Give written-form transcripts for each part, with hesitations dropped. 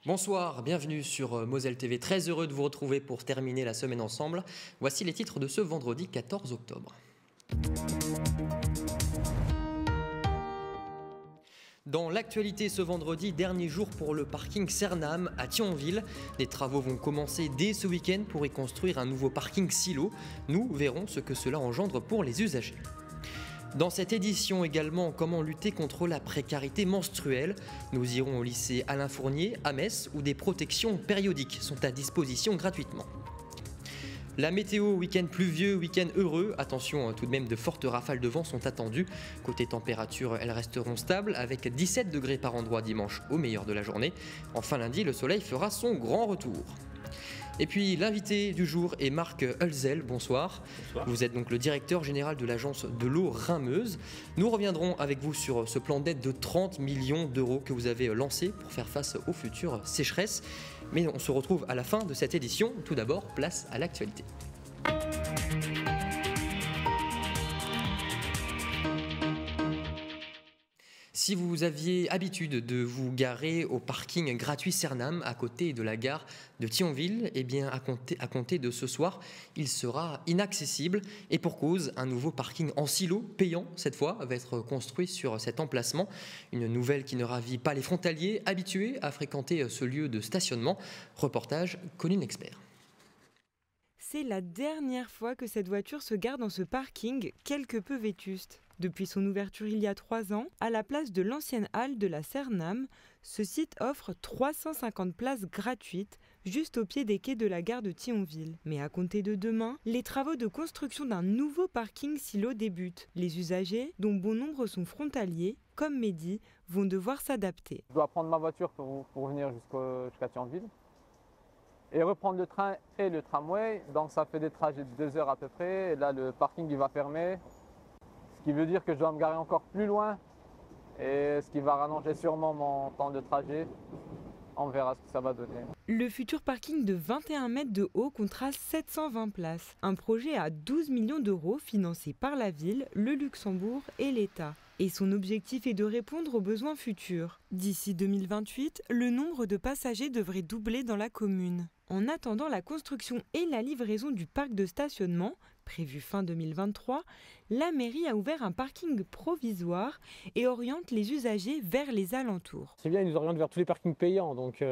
Bonsoir, bienvenue sur Moselle TV. Très heureux de vous retrouver pour terminer la semaine ensemble. Voici les titres de ce vendredi 14 octobre. Dans l'actualité ce vendredi, dernier jour pour le parking Cernam à Thionville. Des travaux vont commencer dès ce week-end pour y construire un nouveau parking silo. Nous verrons ce que cela engendre pour les usagers. Dans cette édition également, comment lutter contre la précarité menstruelle. Nous irons au lycée Alain Fournier à Metz où des protections périodiques sont à disposition gratuitement. La météo, week-end pluvieux, week-end heureux. Attention, tout de même de fortes rafales de vent sont attendues. Côté température, elles resteront stables avec 17 degrés par endroit dimanche au meilleur de la journée. Enfin lundi, le soleil fera son grand retour. Et puis l'invité du jour est Marc Hulzel, bonsoir. Bonsoir. Vous êtes donc le directeur général de l'agence de l'eau Rhin-Meuse. Nous reviendrons avec vous sur ce plan d'aide de 30 millions d'euros que vous avez lancé pour faire face aux futures sécheresses. Mais on se retrouve à la fin de cette édition. Tout d'abord, place à l'actualité. Si vous aviez habitude de vous garer au parking gratuit Cernam à côté de la gare de Thionville, eh bien à compter de ce soir, il sera inaccessible et pour cause, un nouveau parking en silo, payant cette fois, va être construit sur cet emplacement. Une nouvelle qui ne ravit pas les frontaliers habitués à fréquenter ce lieu de stationnement. Reportage Colline Expert. C'est la dernière fois que cette voiture se gare dans ce parking quelque peu vétuste. Depuis son ouverture il y a 3 ans, à la place de l'ancienne halle de la Cernam, ce site offre 350 places gratuites juste au pied des quais de la gare de Thionville. Mais à compter de demain, les travaux de construction d'un nouveau parking silo débutent. Les usagers, dont bon nombre sont frontaliers, comme Mehdi, vont devoir s'adapter. Je dois prendre ma voiture pour venir jusqu'à Thionville et reprendre le train et le tramway. Donc ça fait des trajets de 2 heures à peu près. Et là, le parking il va fermer. Ce qui veut dire que je dois me garer encore plus loin et ce qui va rallonger sûrement mon temps de trajet. On verra ce que ça va donner. Le futur parking de 21 mètres de haut comptera 720 places. Un projet à 12 millions d'euros financé par la ville, le Luxembourg et l'État. Et son objectif est de répondre aux besoins futurs. D'ici 2028, le nombre de passagers devrait doubler dans la commune. En attendant la construction et la livraison du parc de stationnement, prévu fin 2023, la mairie a ouvert un parking provisoire et oriente les usagers vers les alentours. C'est bien, ils nous orientent vers tous les parkings payants, donc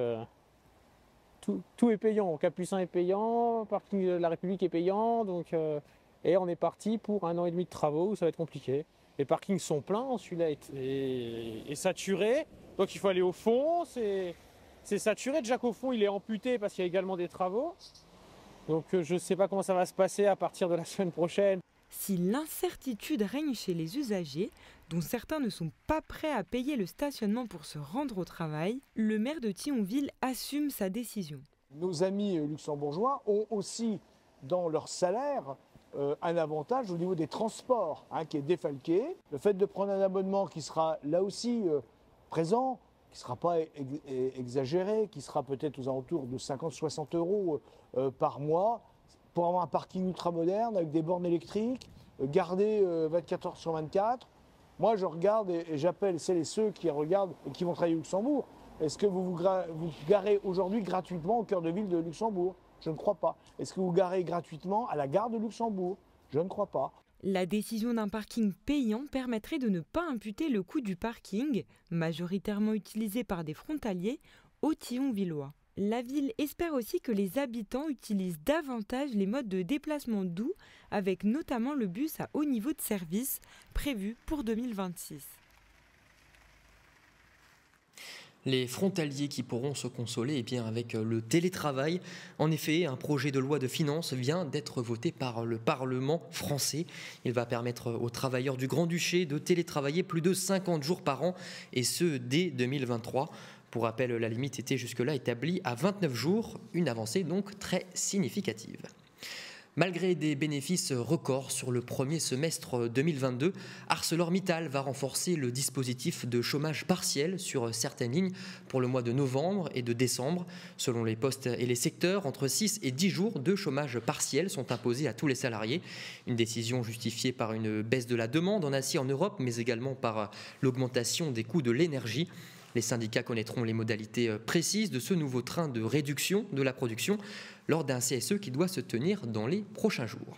tout est payant. Capucin est payant, parking de la République est payant, donc, et on est parti pour 1 an et demi de travaux où ça va être compliqué. Les parkings sont pleins, celui-là est saturé, donc il faut aller au fond, c'est saturé. Déjà qu'au fond il est amputé parce qu'il y a également des travaux. Donc je ne sais pas comment ça va se passer à partir de la semaine prochaine. Si l'incertitude règne chez les usagers, dont certains ne sont pas prêts à payer le stationnement pour se rendre au travail, le maire de Thionville assume sa décision. Nos amis luxembourgeois ont aussi dans leur salaire un avantage au niveau des transports qui est défalqué. Le fait de prendre un abonnement qui sera là aussi présent, qui ne sera pas exagéré, qui sera peut-être aux alentours de 50-60 euros par mois, pour avoir un parking ultra moderne avec des bornes électriques, gardé 24 heures sur 24. Moi, je regarde et j'appelle celles et ceux qui regardent et qui vont travailler au Luxembourg. Est-ce que vous garez aujourd'hui gratuitement au cœur de ville de Luxembourg? Je ne crois pas. Est-ce que vous garez gratuitement à la gare de Luxembourg? Je ne crois pas. La décision d'un parking payant permettrait de ne pas imputer le coût du parking, majoritairement utilisé par des frontaliers, aux Thionvillois. La ville espère aussi que les habitants utilisent davantage les modes de déplacement doux, avec notamment le bus à haut niveau de service, prévu pour 2026. Les frontaliers qui pourront se consoler avec le télétravail. En effet, un projet de loi de finances vient d'être voté par le Parlement français. Il va permettre aux travailleurs du Grand-Duché de télétravailler plus de 50 jours par an, et ce dès 2023. Pour rappel, la limite était jusque-là établie à 29 jours, une avancée donc très significative. Malgré des bénéfices records sur le premier semestre 2022, ArcelorMittal va renforcer le dispositif de chômage partiel sur certaines lignes pour le mois de novembre et de décembre. Selon les postes et les secteurs, entre 6 et 10 jours de chômage partiel sont imposés à tous les salariés. Une décision justifiée par une baisse de la demande en acier en Europe, mais également par l'augmentation des coûts de l'énergie. Les syndicats connaîtront les modalités précises de ce nouveau train de réduction de la production lors d'un CSE qui doit se tenir dans les prochains jours.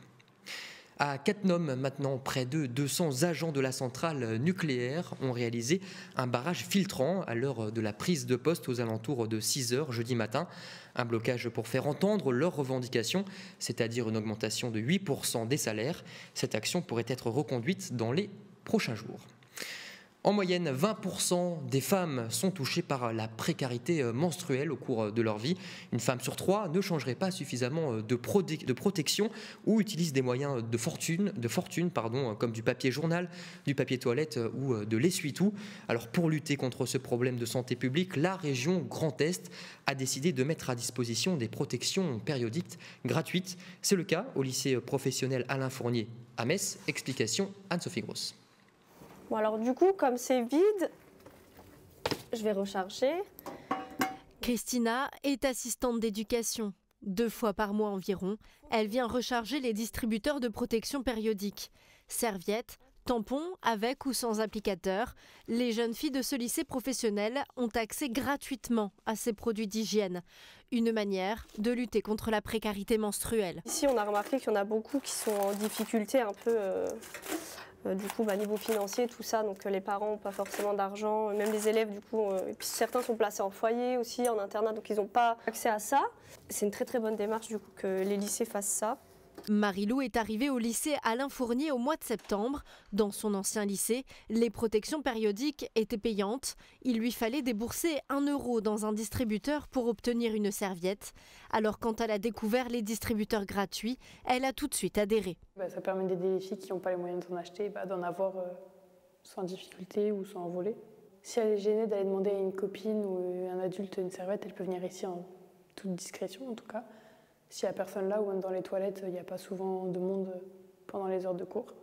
À Cattenom, maintenant, près de 200 agents de la centrale nucléaire ont réalisé un barrage filtrant à l'heure de la prise de poste aux alentours de 6 h jeudi matin. Un blocage pour faire entendre leurs revendications, c'est-à-dire une augmentation de 8% des salaires. Cette action pourrait être reconduite dans les prochains jours. En moyenne, 20% des femmes sont touchées par la précarité menstruelle au cours de leur vie. Une femme sur 3 ne changerait pas suffisamment de protection ou utilise des moyens de fortune, comme du papier journal, du papier toilette ou de l'essuie-tout. Alors pour lutter contre ce problème de santé publique, la région Grand Est a décidé de mettre à disposition des protections périodiques gratuites. C'est le cas au lycée professionnel Alain Fournier à Metz. Explication Anne-Sophie Grosse. Bon alors du coup, comme c'est vide, je vais recharger. Christina est assistante d'éducation. 2 fois par mois environ, elle vient recharger les distributeurs de protection périodique. Serviettes, tampons avec ou sans applicateur, les jeunes filles de ce lycée professionnel ont accès gratuitement à ces produits d'hygiène. Une manière de lutter contre la précarité menstruelle. Ici, on a remarqué qu'il y en a beaucoup qui sont en difficulté un peu... du coup, niveau financier, tout ça, donc les parents n'ont pas forcément d'argent, même les élèves, du coup, et puis certains sont placés en foyer aussi, en internat, donc ils n'ont pas accès à ça. C'est une très très bonne démarche, du coup, que les lycées fassent ça. Marie-Lou est arrivée au lycée Alain Fournier au mois de septembre. Dans son ancien lycée, les protections périodiques étaient payantes. Il lui fallait débourser 1 € dans un distributeur pour obtenir une serviette. Alors quand elle a découvert les distributeurs gratuits, elle a tout de suite adhéré. Ça permet d'aider les filles qui n'ont pas les moyens d'en acheter, d'en avoir sans difficulté ou sans envoler. Si elle est gênée d'aller demander à une copine ou un adulte une serviette, elle peut venir ici en toute discrétion en tout cas. S'il n'y a personne là ou même dans les toilettes, il n'y a pas souvent de monde pendant les heures de cours.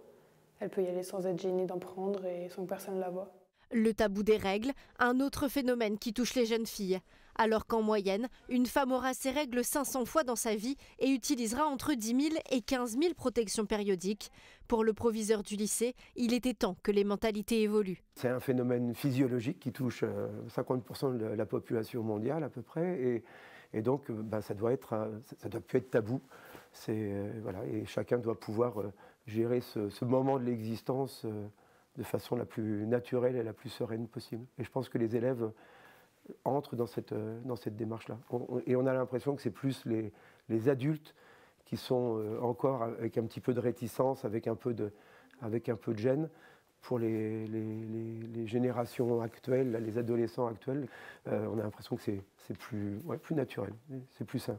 Elle peut y aller sans être gênée d'en prendre et sans que personne la voie. Le tabou des règles, un autre phénomène qui touche les jeunes filles. Alors qu'en moyenne, une femme aura ses règles 500 fois dans sa vie et utilisera entre 10 000 et 15 000 protections périodiques. Pour le proviseur du lycée, il était temps que les mentalités évoluent. C'est un phénomène physiologique qui touche 50% de la population mondiale à peu près. Et donc, ça doit plus être tabou. Et chacun doit pouvoir gérer ce moment de l'existence de façon la plus naturelle et la plus sereine possible. Et je pense que les élèves entrent dans cette démarche-là. Et on a l'impression que c'est plus les adultes qui sont encore avec un petit peu de réticence, avec un peu de gêne. Pour les générations actuelles, les adolescents actuels, on a l'impression que c'est plus naturel, c'est plus sain.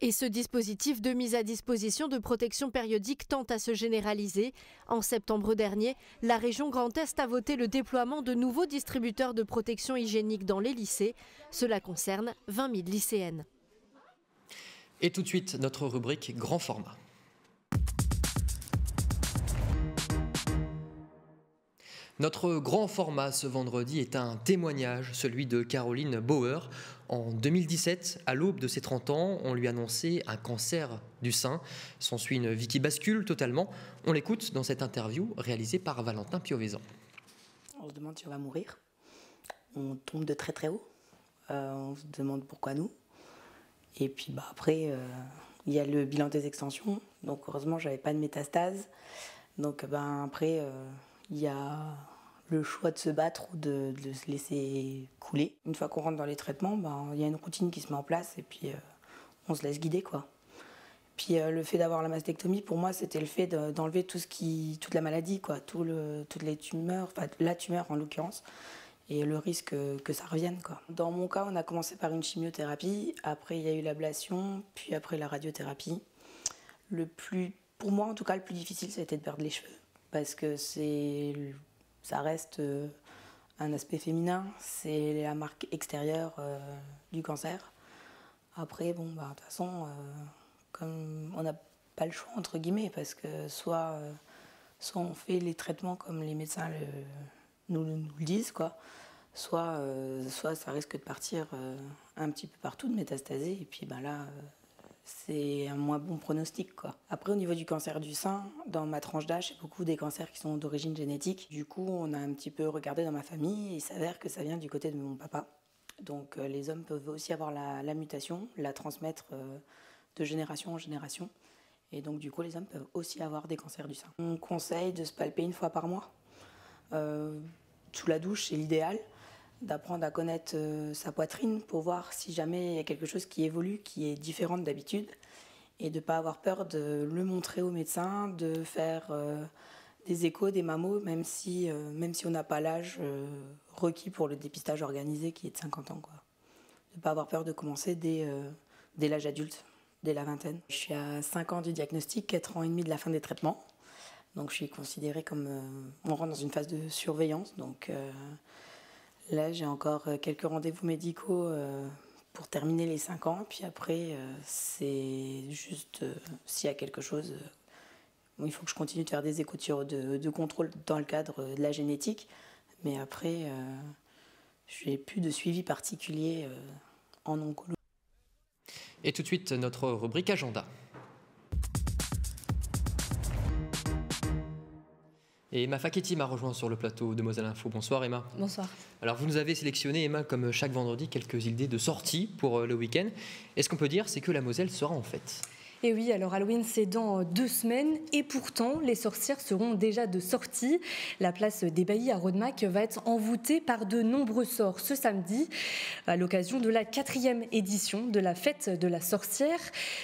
Et ce dispositif de mise à disposition de protection périodique tend à se généraliser. En septembre dernier, la région Grand Est a voté le déploiement de nouveaux distributeurs de protection hygiénique dans les lycées. Cela concerne 20 000 lycéennes. Et tout de suite, notre rubrique grand format. Notre grand format ce vendredi est un témoignage, celui de Caroline Bauer. En 2017, à l'aube de ses 30 ans, on lui annonçait un cancer du sein. S'ensuit une vie qui bascule totalement. On l'écoute dans cette interview réalisée par Valentin Piovesan. On se demande si on va mourir. On tombe de très très haut. On se demande pourquoi nous. Et puis après, il y a le bilan des extensions. Donc heureusement, j'avais pas de métastase. Donc après, il y a le choix de se battre ou de se laisser couler. Une fois qu'on rentre dans les traitements, il y a une routine qui se met en place et puis on se laisse guider, quoi. Puis le fait d'avoir la mastectomie, pour moi, c'était le fait d'enlever toute la maladie, quoi, toutes les tumeurs, enfin la tumeur en l'occurrence, et le risque que ça revienne, quoi. Dans mon cas, on a commencé par une chimiothérapie, après il y a eu l'ablation, puis après la radiothérapie. Pour moi en tout cas, le plus difficile, c'était de perdre les cheveux, parce que ça reste un aspect féminin, c'est la marque extérieure du cancer. Après, de toute façon, comme on n'a pas le choix, entre guillemets, parce que soit on fait les traitements comme les médecins nous le disent, quoi, soit ça risque de partir un petit peu partout, de métastaser, et puis là, c'est un moins bon pronostic, quoi. Après, au niveau du cancer du sein, dans ma tranche d'âge, c'est beaucoup des cancers qui sont d'origine génétique. Du coup, on a un petit peu regardé dans ma famille et il s'avère que ça vient du côté de mon papa. Donc les hommes peuvent aussi avoir la mutation, la transmettre de génération en génération. Et donc du coup, les hommes peuvent aussi avoir des cancers du sein. On conseille de se palper une fois par mois. Sous la douche, c'est l'idéal. D'apprendre à connaître sa poitrine pour voir si jamais il y a quelque chose qui évolue, qui est différent d'habitude. Et de ne pas avoir peur de le montrer au médecin, de faire des échos, des mammos, même si on n'a pas l'âge requis pour le dépistage organisé qui est de 50 ans, quoi. De ne pas avoir peur de commencer dès l'âge adulte, dès la vingtaine. Je suis à 5 ans du diagnostic, 4 ans et demi de la fin des traitements. Donc je suis considérée comme... on rentre dans une phase de surveillance. Donc là, j'ai encore quelques rendez-vous médicaux pour terminer les 5 ans. Puis après, c'est juste s'il y a quelque chose... il faut que je continue de faire des échos de contrôle dans le cadre de la génétique. Mais après, je n'ai plus de suivi particulier en oncologie. Et tout de suite, notre rubrique agenda. Et Emma Facchetti m'a rejoint sur le plateau de Moselle Info. Bonsoir Emma. Bonsoir. Alors vous nous avez sélectionné, Emma, comme chaque vendredi, quelques idées de sortie pour le week-end. Et ce qu'on peut dire, c'est que la Moselle sera en fête. Et oui, alors Halloween, c'est dans 2 semaines. Et pourtant, les sorcières seront déjà de sortie. La place des Baillis à Rodemack va être envoûtée par de nombreux sorts ce samedi, à l'occasion de la 4e édition de la fête de la sorcière.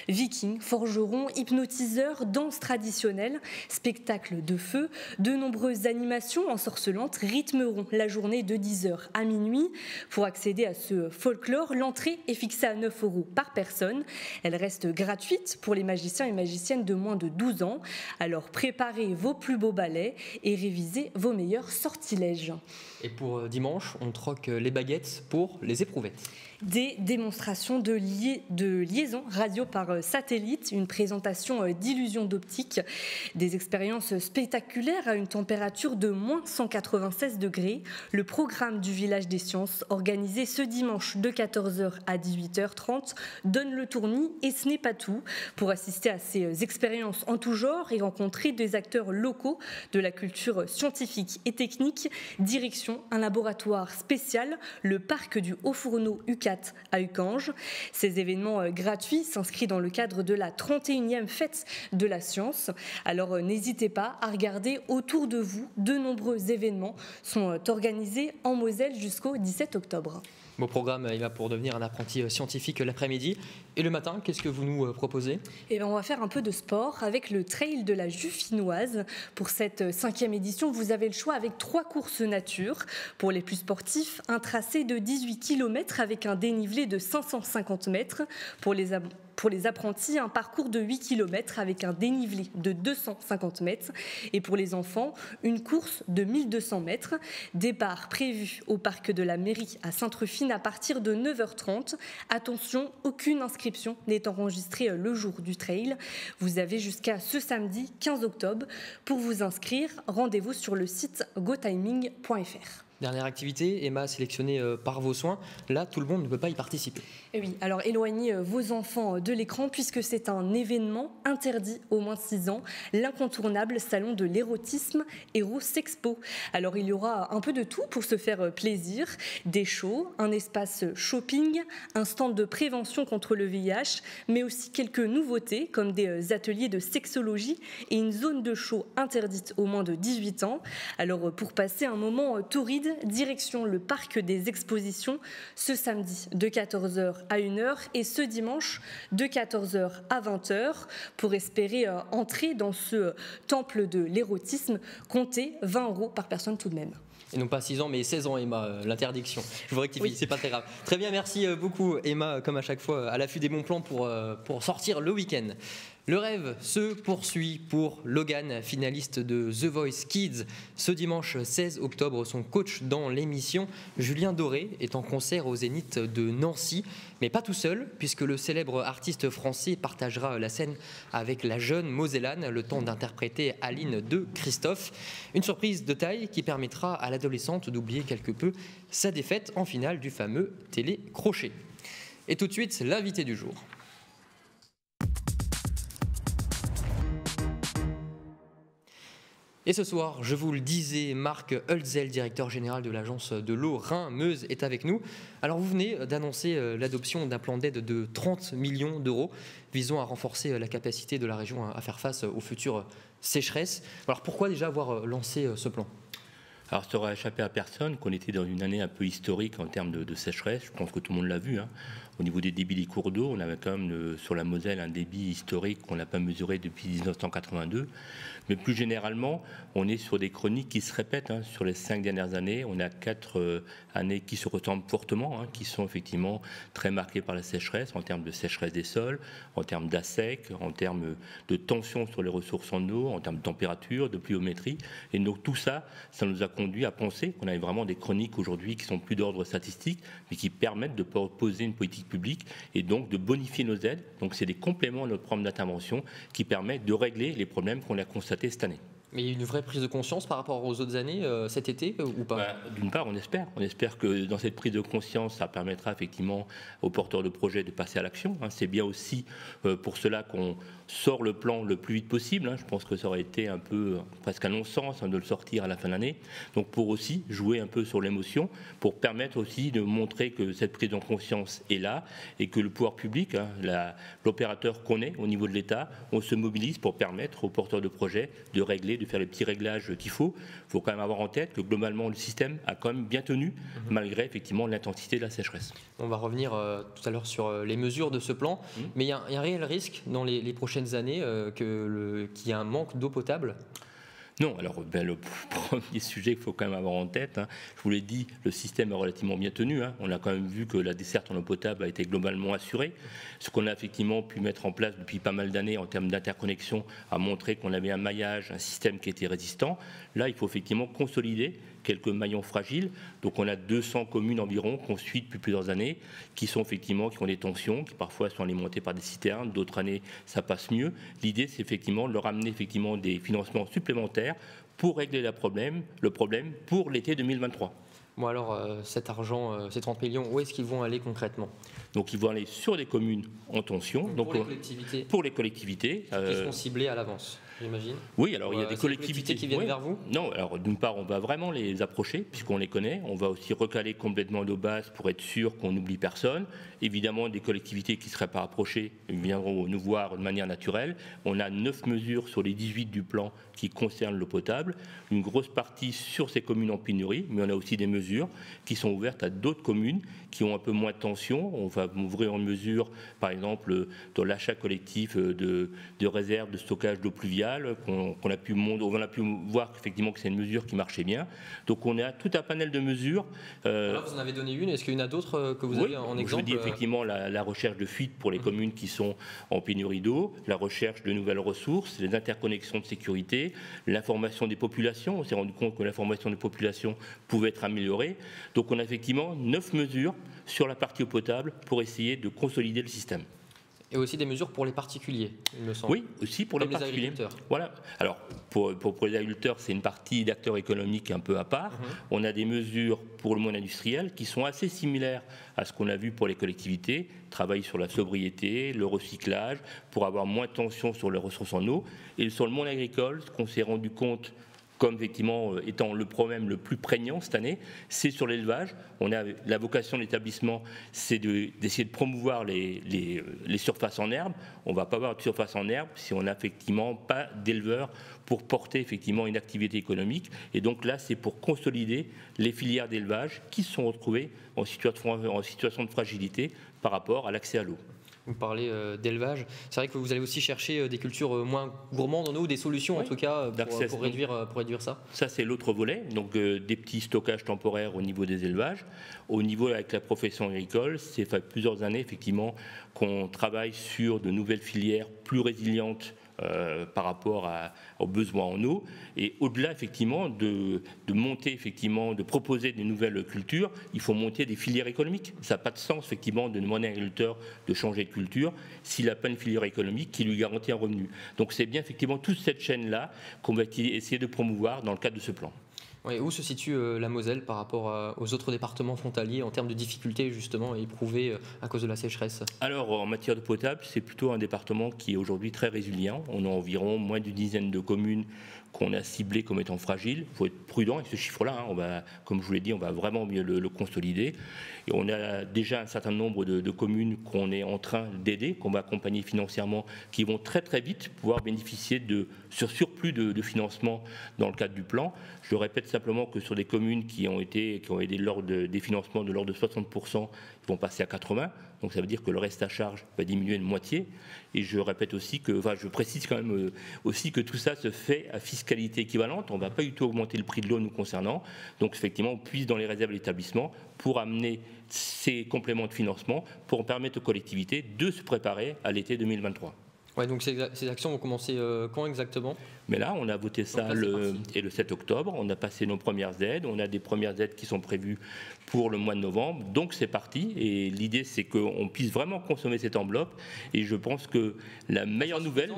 Vikings, forgerons, hypnotiseurs, danse traditionnelle, spectacles de feu, de nombreuses animations ensorcelantes rythmeront la journée de 10h à minuit. Pour accéder à ce folklore, l'entrée est fixée à 9 € par personne. Elle reste gratuite pour les magiciens et magiciennes de moins de 12 ans. Alors préparez vos plus beaux ballets et révisez vos meilleurs sortilèges. Et pour dimanche, on troque les baguettes pour les éprouvettes. Des démonstrations de liaison radio par satellite, une présentation d'illusions d'optique, des expériences spectaculaires à une température de moins 196 degrés. Le programme du Village des Sciences, organisé ce dimanche de 14h à 18h30, donne le tournis et ce n'est pas tout. Pour assister à ces expériences en tout genre et rencontrer des acteurs locaux de la culture scientifique et technique, direction un laboratoire spécial, le parc du Haut-Fourneau UCAT à Ucange. Ces événements gratuits s'inscrivent dans le cadre de la 31e fête de la science. Alors n'hésitez pas à regarder autour de vous. De nombreux événements sont organisés en Moselle jusqu'au 17 octobre. Beau programme, il va pour devenir un apprenti scientifique l'après-midi. Et le matin, qu'est-ce que vous nous proposez ? Eh bien, on va faire un peu de sport avec le trail de la Juffinoise. Pour cette 5e édition, vous avez le choix avec 3 courses nature. Pour les plus sportifs, un tracé de 18 km avec un dénivelé de 550 mètres. Pour les apprentis, un parcours de 8 km avec un dénivelé de 250 mètres. Et pour les enfants, une course de 1200 mètres. Départ prévu au parc de la mairie à Sainte-Rufine à partir de 9h30. Attention, aucune inscription n'est enregistrée le jour du trail. Vous avez jusqu'à ce samedi 15 octobre. Pour vous inscrire, rendez-vous sur le site gotiming.fr. Dernière activité, Emma, sélectionnée par vos soins. Là, tout le monde ne peut pas y participer. Et oui, alors éloignez vos enfants de l'écran puisque c'est un événement interdit aux moins de 6 ans, l'incontournable salon de l'érotisme Eros-Expo. Alors il y aura un peu de tout pour se faire plaisir, des shows, un espace shopping, un stand de prévention contre le VIH, mais aussi quelques nouveautés comme des ateliers de sexologie et une zone de show interdite aux moins de 18 ans. Alors pour passer un moment torride, direction le parc des expositions ce samedi de 14h à 1h et ce dimanche de 14h à 20h. Pour espérer entrer dans ce temple de l'érotisme, comptez 20 € par personne tout de même. Et non pas 6 ans, mais 16 ans, Emma, l'interdiction. Je vous rectifie, oui. C'est pas très grave. Très bien, merci beaucoup, Emma, comme à chaque fois, à l'affût des bons plans pour sortir le week-end. Le rêve se poursuit pour Logan, finaliste de The Voice Kids. Ce dimanche 16 octobre, son coach dans l'émission, Julien Doré, est en concert au Zénith de Nancy. Mais pas tout seul, puisque le célèbre artiste français partagera la scène avec la jeune Mosellane, le temps d'interpréter Aline de Christophe. Une surprise de taille qui permettra à l'adolescente d'oublier quelque peu sa défaite en finale du fameux télé-crochet. Et tout de suite, l'invité du jour. Et ce soir, je vous le disais, Marc Hölzel, directeur général de l'agence de l'eau Rhin-Meuse, est avec nous. Alors vous venez d'annoncer l'adoption d'un plan d'aide de 30 millions d'euros visant à renforcer la capacité de la région à faire face aux futures sécheresses. Alors pourquoi déjà avoir lancé ce plan ? Alors, ça aura échappé à personne qu'on était dans une année un peu historique en termes de sécheresse. Je pense que tout le monde l'a vu. Au niveau des débits des cours d'eau, on avait quand même sur la Moselle un débit historique qu'on n'a pas mesuré depuis 1982. Mais plus généralement, on est sur des chroniques qui se répètent. Sur les 5 dernières années, on a 4 années qui se ressemblent fortement, qui sont effectivement très marquées par la sécheresse, en termes de sécheresse des sols, en termes d'assec, en termes de tension sur les ressources en eau, en termes de température, de pluviométrie. Et donc tout ça, ça nous a conduit à penser qu'on avait vraiment des chroniques aujourd'hui qui sont plus d'ordre statistique, mais qui permettent de poser une politique publique et donc de bonifier nos aides. Donc c'est des compléments à notre programme d'intervention qui permettent de régler les problèmes qu'on a constatés cette année. Mais il y a une vraie prise de conscience par rapport aux autres années cet été ou pas ? D'une part, on espère que dans cette prise de conscience, ça permettra effectivement aux porteurs de projets de passer à l'action. C'est bien aussi pour cela qu'on sort le plan le plus vite possible. Je pense que ça aurait été un peu presque un non-sens de le sortir à la fin de l'année. Donc pour aussi jouer un peu sur l'émotion, pour permettre aussi de montrer que cette prise de conscience est là et que le pouvoir public, l'opérateur qu'on est au niveau de l'État, on se mobilise pour permettre aux porteurs de projets de régler, de faire les petits réglages qu'il faut. Il faut quand même avoir en tête que globalement le système a quand même bien tenu malgré effectivement l'intensité de la sécheresse. On va revenir tout à l'heure sur les mesures de ce plan, mais il y a un réel risque dans les prochaines années qu'il y ait un manque d'eau potable. Non, alors le premier sujet qu'il faut quand même avoir en tête, je vous l'ai dit, le système est relativement bien tenu. On a quand même vu que la desserte en eau potable a été globalement assurée. Ce qu'on a effectivement pu mettre en place depuis pas mal d'années en termes d'interconnexion a montré qu'on avait un maillage, un système qui était résistant. Là, il faut effectivement consolider quelques maillons fragiles. Donc on a 200 communes environ qu'on suit depuis plusieurs années, qui ont des tensions, qui parfois sont alimentées par des citernes, d'autres années ça passe mieux. L'idée c'est effectivement de leur amener effectivement des financements supplémentaires pour régler le problème pour l'été 2023. Bon alors cet argent, ces 30 millions, où est-ce qu'ils vont aller concrètement ? Donc ils vont aller sur des communes en tension. Donc, pour les collectivités qui sont ciblées à l'avance, j'imagine. Oui, alors il y a des collectivités qui viennent vers vous. Non, alors d'une part on va vraiment les approcher puisqu'on les connaît. On va aussi recaler complètement nos bases pour être sûr qu'on n'oublie personne. Évidemment, des collectivités qui ne seraient pas approchées viendront nous voir de manière naturelle. On a 9 mesures sur les 18 du plan qui concernent l'eau potable. Une grosse partie sur ces communes en pénurie, mais on a aussi des mesures qui sont ouvertes à d'autres communes qui ont un peu moins de tension. On va ouvrir en mesure, par exemple, dans l'achat collectif de réserves de stockage d'eau pluviale, on a pu voir effectivement que c'est une mesure qui marchait bien. Donc on a tout un panel de mesures. Alors vous en avez donné une, est-ce qu'il y en a d'autres que vous avez en exemple ? Je dis effectivement la recherche de fuite pour les communes qui sont en pénurie d'eau, la recherche de nouvelles ressources, les interconnexions de sécurité, l'information des populations. On s'est rendu compte que l'information des populations pouvait être améliorée. Donc on a effectivement 9 mesures sur la partie eau potable pour essayer de consolider le système. Et aussi des mesures pour les particuliers, il me semble. Oui, aussi pour les particuliers. Agriculteurs. Voilà. Alors, pour les agriculteurs, c'est une partie d'acteurs économiques un peu à part. On a des mesures pour le monde industriel qui sont assez similaires à ce qu'on a vu pour les collectivités. Travailler sur la sobriété, le recyclage, pour avoir moins de tension sur les ressources en eau. Et sur le monde agricole, ce qu'on s'est rendu compte comme effectivement étant le problème le plus prégnant cette année, c'est sur l'élevage. On a la vocation de l'établissement, c'est d'essayer de promouvoir les surfaces en herbe. On ne va pas avoir de surface en herbe si on n'a effectivement pas d'éleveurs pour porter effectivement une activité économique. Et donc là, c'est pour consolider les filières d'élevage qui se sont retrouvées en situation de fragilité par rapport à l'accès à l'eau. Vous parlez d'élevage. C'est vrai que vous allez aussi chercher des cultures moins gourmandes en eau, des solutions en tout cas pour réduire ça. Ça, c'est l'autre volet. Donc des petits stockages temporaires au niveau des élevages. Au niveau avec la profession agricole, c'est fait plusieurs années effectivement qu'on travaille sur de nouvelles filières plus résilientes par rapport aux besoins en eau, et au-delà effectivement de monter effectivement, de proposer des nouvelles cultures, il faut monter des filières économiques. Ça n'a pas de sens effectivement de demander à un agriculteur de changer de culture s'il n'a pas une filière économique qui lui garantit un revenu. Donc c'est bien effectivement toute cette chaîne-là qu'on va essayer de promouvoir dans le cadre de ce plan. Et où se situe la Moselle par rapport aux autres départements frontaliers en termes de difficultés justement éprouvées à cause de la sécheresse? Alors en matière de potable, c'est plutôt un département qui est aujourd'hui très résilient. On a environ moins d'une dizaine de communes qu'on a ciblées comme étant fragiles. Il faut être prudent avec ce chiffre-là. On va, comme je vous l'ai dit, on va vraiment mieux le consolider. Et on a déjà un certain nombre de communes qu'on est en train d'aider, qu'on va accompagner financièrement, qui vont très très vite pouvoir bénéficier de ce surplus de financement dans le cadre du plan. Je répète simplement que sur des communes qui ont aidé lors des financements de l'ordre de 60%, ils vont passer à 80%. Donc ça veut dire que le reste à charge va diminuer de moitié. Et je répète aussi que, enfin, je précise quand même aussi que tout ça se fait à fiscalité équivalente. On ne va pas du tout augmenter le prix de l'eau nous concernant. Donc effectivement, on puise dans les réserves de l'établissement pour amener ces compléments de financement pour permettre aux collectivités de se préparer à l'été 2023. Ouais, donc ces actions vont commencer quand exactement? Mais là, on a voté ça le 7 octobre, on a passé nos premières aides, on a des premières aides qui sont prévues pour le mois de novembre, donc c'est parti, et l'idée c'est qu'on puisse vraiment consommer cette enveloppe, et je pense que la meilleure nouvelle,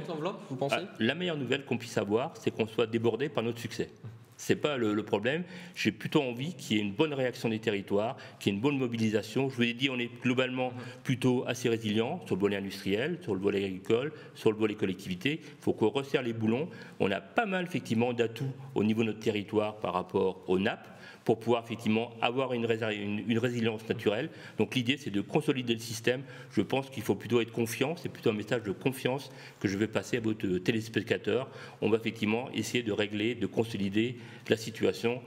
vous pensez la meilleure nouvelle qu'on puisse avoir, c'est qu'on soit débordé par notre succès. Ce n'est pas le problème. J'ai plutôt envie qu'il y ait une bonne réaction des territoires, qu'il y ait une bonne mobilisation. Je vous l'ai dit, on est globalement plutôt assez résilient sur le volet industriel, sur le volet agricole, sur le volet collectivité. Il faut qu'on resserre les boulons. On a pas mal effectivement d'atouts au niveau de notre territoire par rapport aux nappes pour pouvoir effectivement avoir une résilience naturelle. Donc l'idée, c'est de consolider le système. Je pense qu'il faut plutôt être confiant. C'est plutôt un message de confiance que je vais passer à votre téléspectateurs. On va effectivement essayer de régler, de consolider la situation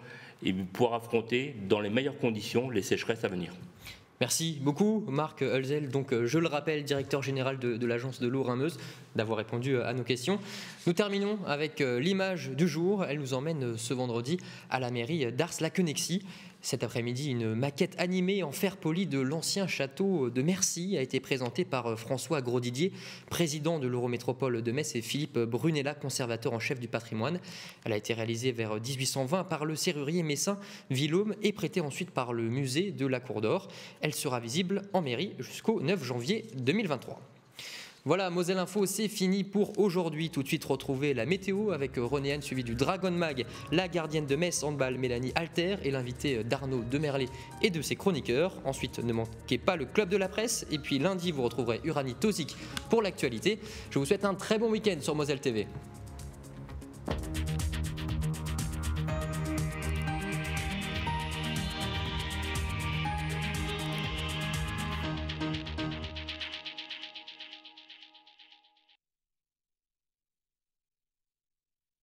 et pouvoir affronter dans les meilleures conditions les sécheresses à venir. Merci beaucoup Marc Hölzel, donc je le rappelle, directeur général de l'agence de l'eau Rhin-Meuse, d'avoir répondu à nos questions. Nous terminons avec l'image du jour. Elle nous emmène ce vendredi à la mairie d'Ars-la-Quenexy. Cet après-midi, une maquette animée en fer poli de l'ancien château de Mercy a été présentée par François Grosdidier, président de l'Eurométropole de Metz, et Philippe Brunella, conservateur en chef du patrimoine. Elle a été réalisée vers 1820 par le serrurier messin Villaume et prêtée ensuite par le musée de la Cour d'Or. Elle sera visible en mairie jusqu'au 9 janvier 2023. Voilà, Moselle Info, c'est fini pour aujourd'hui. Tout de suite, retrouvez la météo avec René Anne, suivi du Dragon Mag, la gardienne de Metz handball Mélanie Alter et l'invité d'Arnaud Demerlet et de ses chroniqueurs. Ensuite, ne manquez pas le club de la presse. Et puis lundi, vous retrouverez Uranie Tozic pour l'actualité. Je vous souhaite un très bon week-end sur Moselle TV.